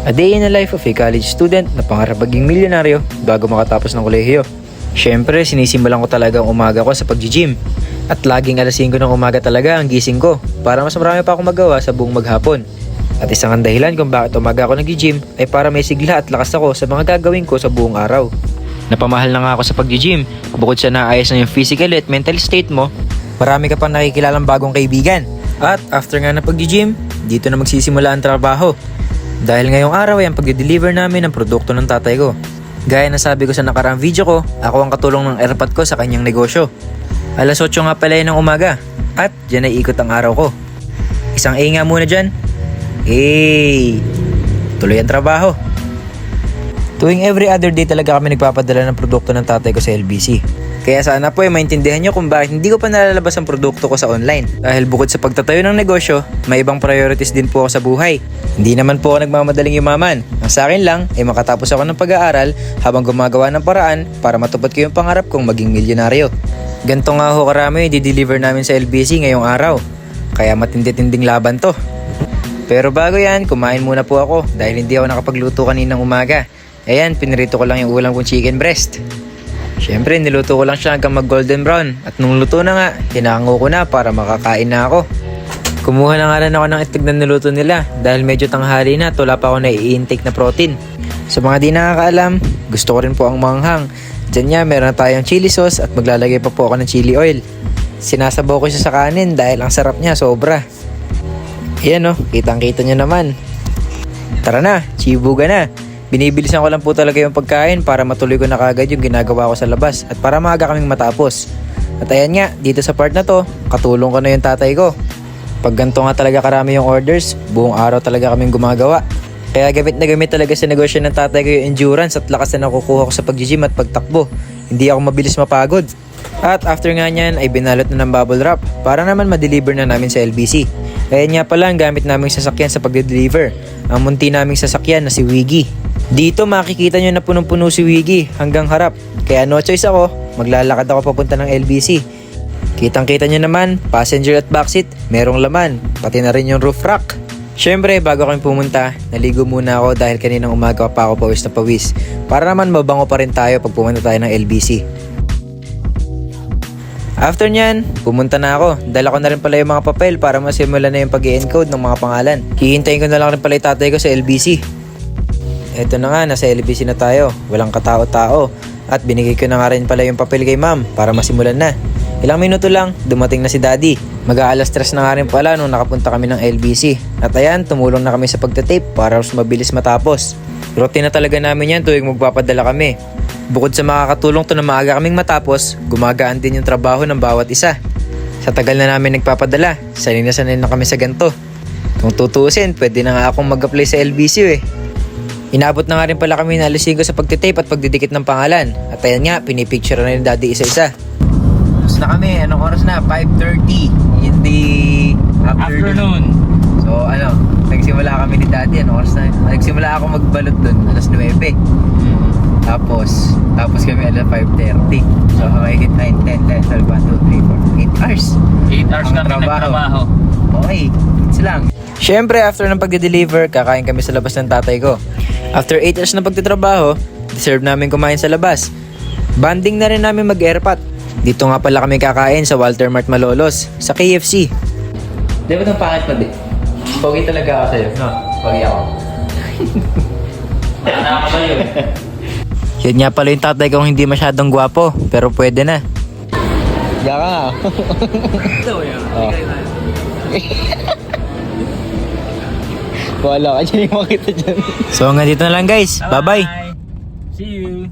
A day in the life of a college student na pangarap maging milyonaryo bago makatapos ng kolehiyo. Syempre, sinisimulan ko talaga ang umaga ko sa pag-gym. At laging alas 5 ng umaga talaga ang gising ko para mas marami pa akong magawa sa buong maghapon. At isang ang dahilan kung bakit umaga ako nag-gym ay para may sigla at lakas ako sa mga gagawin ko sa buong araw. Napamahal na nga ako sa pag-gym. Bukod sa naayos na yung physical at mental state mo, marami ka pang nakikilalang bagong kaibigan. At after nga ng pag-gym, dito na magsisimula ang trabaho. Dahil ngayong araw ay ang pag-deliver namin ng produkto ng tatay ko. Gaya na sabi ko sa nakaraang video ko, ako ang katulong ng airpot ko sa kanyang negosyo. Alas 8 nga pala yun ng umaga at dyan ay ikot ang araw ko. Isang A nga muna dyan. Hey! Tuloy ang trabaho. Tuwing every other day talaga kami nagpapadala ng produkto ng tatay ko sa LBC. Kaya sana po ay maintindihan nyo kung bakit hindi ko pa nalalabas ang produkto ko sa online. Dahil bukod sa pagtatayo ng negosyo, may ibang priorities din po ako sa buhay. Hindi naman po ako nagmamadaling yumaman. Ang sa akin lang ay makatapos ako ng pag-aaral habang gumagawa ng paraan para matupad ko yung pangarap kong maging milyonaryo. Ganto nga ho karami yung di-deliver namin sa LBC ngayong araw. Kaya matindi-tinding laban to. Pero bago yan, kumain muna po ako dahil hindi ako nakapagluto kaninang umaga. Ayan, pinirito ko lang yung ulam kong chicken breast. Siyempre, niluto ko lang siya hanggang mag golden brown. At nung luto na nga, hinango ko na para makakain na ako. Kumuha na nga rin ako ng itlog na niluto nila dahil medyo tanghali na at wala pa ako na i-intake na protein. Sa mga di nakakaalam, gusto ko rin po ang manghang. Diyan nga, meron na tayong chili sauce at maglalagay pa po ako ng chili oil. Sinasabaw ko siya sa kanin dahil ang sarap niya, sobra. Ayan o, kitang-kita nyo naman. Tara na, chibuga na. Binibilisan ko lang po talaga yung pagkain para matuloy ko na kagad yung ginagawa ko sa labas at para maaga kaming matapos. At ayan nga, dito sa part na to, katulong ko na yung tatay ko. Pag ganito nga talaga karami yung orders, buong araw talaga kaming gumagawa. Kaya gamit na gamit talaga sa negosyo ng tatay ko yung endurance at lakas na nakukuha ko sa pag-gym at pagtakbo. Hindi ako mabilis mapagod. At after nga nyan ay binalot na ng bubble wrap para naman ma-deliver na namin sa LBC. Kaya nga pala ang gamit naming sasakyan sa pag-deliver, ang munti naming sasakyan na si Wiggy. Dito makikita nyo na punong-puno si Wiggy hanggang harap. Kaya no choice ako, maglalakad ako papunta ng LBC. Kitang-kita nyo naman, passenger at backseat, merong laman, pati na rin yung roof rack. Syempre, bago kami pumunta, naligo muna ako dahil kaninang umaga pa ako pawis na pawis. Para naman mabango pa rin tayo pag pumunta tayo ng LBC. After nyan, pumunta na ako. Dala ko na rin pala yung mga papel para masimula na yung pag-i-encode ng mga pangalan. Hihintayin ko na lang rin pala yung tatay ko sa LBC. Eto na nga, nasa LBC na tayo. Walang katao-tao. At binigay ko na nga rin pala yung papel kay ma'am para masimulan na. Ilang minuto lang, dumating na si daddy. Mag-aalas 3 na nga rin pala nung nakapunta kami ng LBC. At ayan, tumulong na kami sa pagtatape para mas mabilis matapos. Routine na talaga namin yan tuwing magpapadala kami. Bukod sa makakatulong to na maaga kaming matapos, gumagaan din yung trabaho ng bawat isa. Sa tagal na namin nagpapadala, sanay na kami sa ganito. Kung tutuusin, pwede na nga akong mag-apply sa LBC eh. Inabot na nga rin pala kami na alas 5 sa pagtitape at pagdidikit ng pangalan. At ayan nga, pinipicture na yung daddy isa-isa. Tapos na kami, anong oras na? 5:30 in the afternoon. So nagsimula kami ni daddy, anong oras na? Nagsimula ako magbalot dun, alas 9. Tapos kami alas 5:30. So makikit 9, 10, 11, 12, 1, 2, 3, 4, 8 hours. 8 hours kami nagtrabaho. Okay, it's lang. Siyempre, after ng pagde-deliver, kakain kami sa labas ng tatay ko. After 8 hours na pagtatrabaho, deserve namin kumain sa labas. Banding na rin namin mag-airpot. Dito nga pala kami kakain sa Walter Mart Malolos, sa KFC. Di ba itong pangit pa di? Pogi talaga ako sa'yo. No, pogi ako. Ano ako sa'yo eh? Yun nga pala yung tatay kong hindi masyadong gwapo, pero pwede na. Diyan ka nga. Ito yun. Wala ka dyan yung makita dyan. So hanggang dito na lang guys. Bye bye. See you.